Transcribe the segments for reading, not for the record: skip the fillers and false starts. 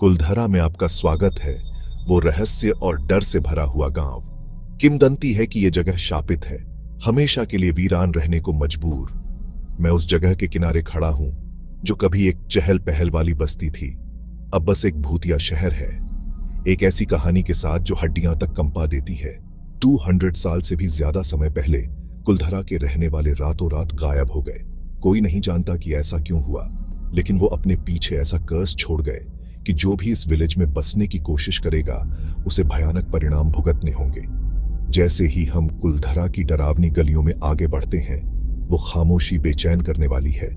कुलधरा में आपका स्वागत है। वो रहस्य और डर से भरा हुआ गांव। किंवदंती है कि यह जगह शापित है, हमेशा के लिए वीरान रहने को मजबूर। मैं उस जगह के किनारे खड़ा हूं जो कभी एक चहल पहल वाली बस्ती थी, अब बस एक भूतिया शहर है। एक ऐसी कहानी के साथ जो हड्डियां तक कंपा देती है। 200 साल से भी ज्यादा समय पहले कुलधरा के रहने वाले रातों रात गायब हो गए। कोई नहीं जानता कि ऐसा क्यों हुआ, लेकिन वो अपने पीछे ऐसा कर्स छोड़ गए कि जो भी इस विलेज में बसने की कोशिश करेगा उसे भयानक परिणाम भुगतने होंगे। जैसे ही हम कुलधरा की डरावनी गलियों में आगे बढ़ते हैं, वो खामोशी बेचैन करने वाली है।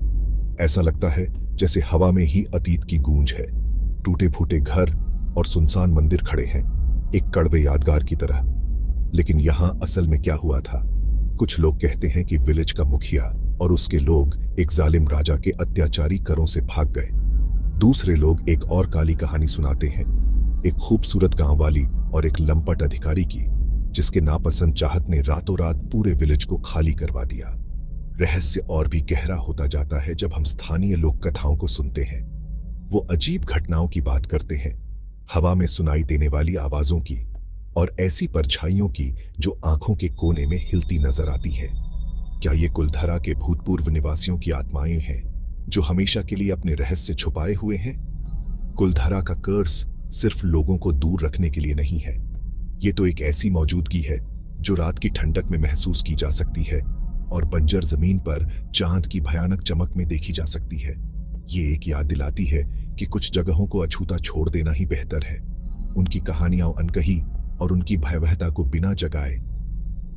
ऐसा लगता है जैसे हवा में ही अतीत की गूंज है। टूटे फूटे घर और सुनसान मंदिर खड़े हैं, एक कड़वे यादगार की तरह। लेकिन यहां असल में क्या हुआ था? कुछ लोग कहते हैं कि विलेज का मुखिया और उसके लोग एक जालिम राजा के अत्याचारी करों से भाग गए। दूसरे लोग एक और काली कहानी सुनाते हैं, एक खूबसूरत गांव वाली और एक लंपट अधिकारी की, जिसके नापसंद चाहत ने रातों रात पूरे विलेज को खाली करवा दिया। रहस्य और भी गहरा होता जाता है जब हम स्थानीय लोक कथाओं को सुनते हैं। वो अजीब घटनाओं की बात करते हैं, हवा में सुनाई देने वाली आवाजों की और ऐसी परछाइयों की जो आंखों के कोने में हिलती नजर आती है। क्या ये कुलधरा के भूतपूर्व निवासियों की आत्माएं हैं जो हमेशा के लिए अपने रहस्य छुपाए हुए हैं? कुलधरा का कर्स सिर्फ लोगों को दूर रखने के लिए नहीं है, ये तो एक ऐसी मौजूदगी है जो रात की ठंडक में महसूस की जा सकती है और बंजर जमीन पर चांद की भयानक चमक में देखी जा सकती है। ये एक याद दिलाती है कि कुछ जगहों को अछूता छोड़ देना ही बेहतर है, उनकी कहानियां अनकही और उनकी भयावहता को बिना जगाए।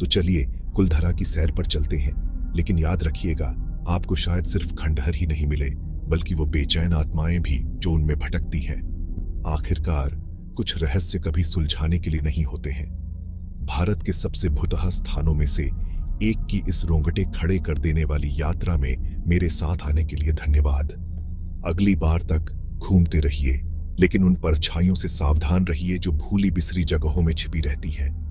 तो चलिए कुलधरा की सैर पर चलते हैं, लेकिन याद रखिएगा, आपको शायद सिर्फ खंडहर ही नहीं मिले, बल्कि वो बेचैन आत्माएं भी जो उनमें भटकती हैं। आखिरकार कुछ रहस्य कभी सुलझाने के लिए नहीं होते हैं। भारत के सबसे भुतहा स्थानों में से एक की इस रोंगटे खड़े कर देने वाली यात्रा में मेरे साथ आने के लिए धन्यवाद। अगली बार तक घूमते रहिए, लेकिन उन परछाइयों से सावधान रहिए जो भूली बिसरी जगहों में छिपी रहती हैं।